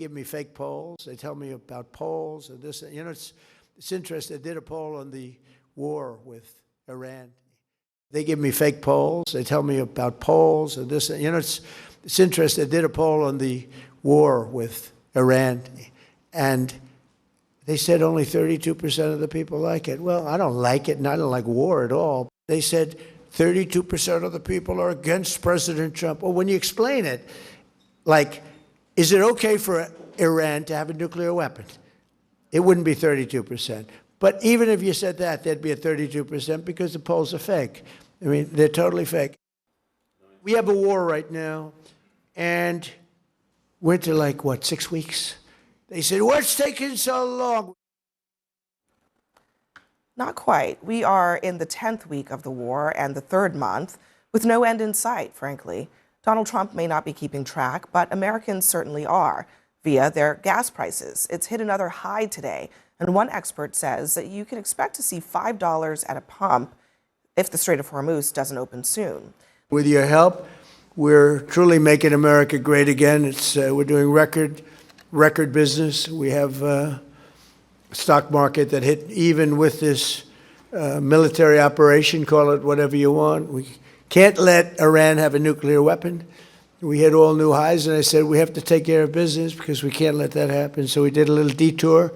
give me fake polls. They tell me about polls and this. You know, it's interesting. They did a poll on the war with Iran. They give me fake polls. They tell me about polls and this. You know, it's interesting. They did a poll on the war with Iran, and they said only 32% of the people like it. Well, I don't like it, and I don't like war at all. They said 32% of the people are against President Trump. Well, when you explain it, like, is it okay for Iran to have a nuclear weapon? It wouldn't be 32%. But even if you said that, there'd be a 32% because the polls are fake. I mean, they're totally fake. We have a war right now, and we're into like, what, 6 weeks? They said, what's taking so long? Not quite. We are in the 10th week of the war and the 3rd month with no end in sight, frankly. Donald Trump may not be keeping track, but Americans certainly are via their gas prices. It's hit another high today, and one expert says that you can expect to see $5 at a pump if the Strait of Hormuz doesn't open soon. With your help, we're truly making America great again. We're doing record business. We have a stock market that hit even with this military operation, call it whatever you want. We can't let Iran have a nuclear weapon. We hit all new highs, and I said we have to take care of business because we can't let that happen. So we did a little detour,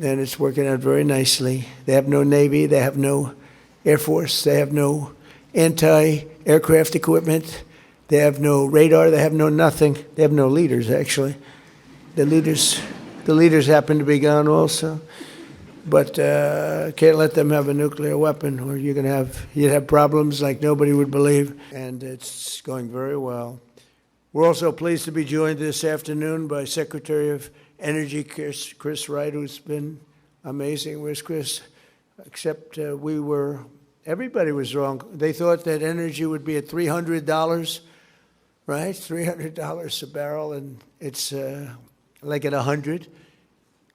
and it's working out very nicely. They have no Navy. They have no Air Force. They have no anti-aircraft equipment. They have no radar. They have no nothing. They have no leaders, actually. The leaders happen to be gone also. But can't let them have a nuclear weapon, or you'd have problems like nobody would believe. And it's going very well. We're also pleased to be joined this afternoon by Secretary of Energy Chris Wright, who's been amazing. Where's Chris? Except everybody was wrong. They thought that energy would be at $300, right? $300 a barrel, and it's like at 100.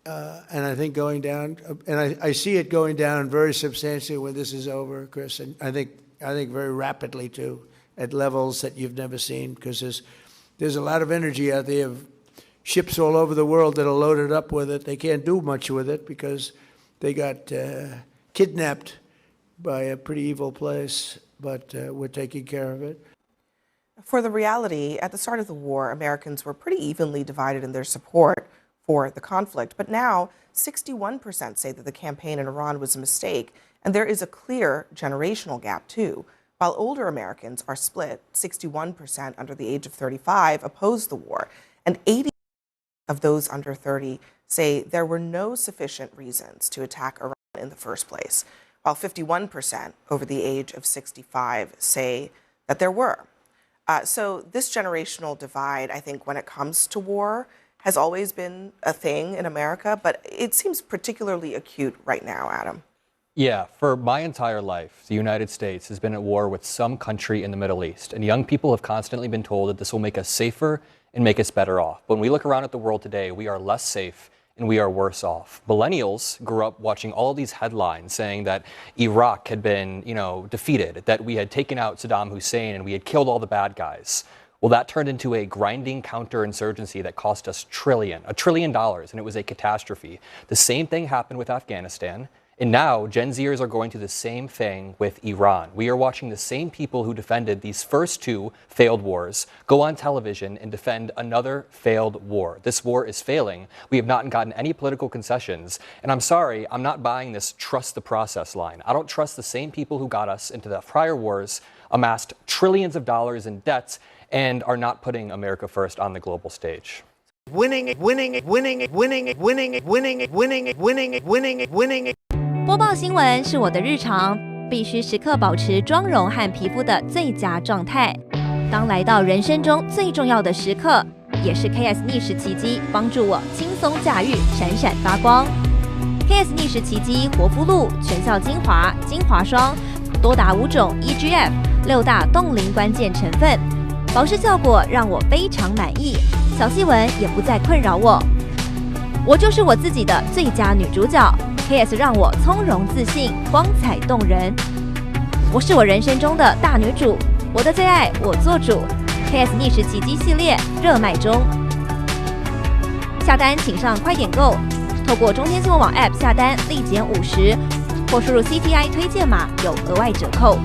And I think going down, and I see it going down very substantially when this is over, Chris. And I think very rapidly too, at levels that you've never seen, because there's a lot of energy out there. Of ships all over the world that are loaded up with it. They can't do much with it because they got kidnapped by a pretty evil place, but we're taking care of it. For the reality, at the start of the war, Americans were pretty evenly divided in their support for the conflict. But now, 61% say that the campaign in Iran was a mistake. And there is a clear generational gap, too. While older Americans are split, 61% under the age of 35 oppose the war. And 80% of those under 30 say there were no sufficient reasons to attack Iran in the first place, while 51% over the age of 65 say that there were. So this generational divide, I think, when it comes to war, has always been a thing in America, but it seems particularly acute right now, Adam. Yeah, for my entire life, the United States has been at war with some country in the Middle East, and young people have constantly been told that this will make us safer and make us better off. But when we look around at the world today, we are less safe and we are worse off. Millennials grew up watching all of these headlines saying that Iraq had been, defeated, that we had taken out Saddam Hussein and we had killed all the bad guys. Well, that turned into a grinding counterinsurgency that cost us $1 trillion, and it was a catastrophe. The same thing happened with Afghanistan. And now Gen Zers are going through the same thing with Iran. We are watching the same people who defended these first two failed wars go on television and defend another failed war. This war is failing. We have not gotten any political concessions. And I'm sorry, I'm not buying this trust the process line. I don't trust the same people who got us into the prior wars, amassed trillions of dollars in debts, and are not putting America first on the global stage. Winning. 播报新闻是我的日常，必须时刻保持妆容和皮肤的最佳状态。当来到人生中最重要的时刻，也是 KS 逆时奇迹帮助我轻松驾驭，闪闪发光。KS 逆时奇迹活肤露、全效精华、精华霜，多达5种 EGF 6大冻龄关键成分，保湿效果让我非常满意，小细纹也不再困扰我。我就是我自己的最佳女主角。KS 让我从容自信，光彩动人。我是我人生中的大女主，我的最爱我做主。KS 逆时奇迹系列热卖中，下单请上快点购，透过中天新闻网 App 下单立减50，或输入 CTI 推荐码有额外折扣。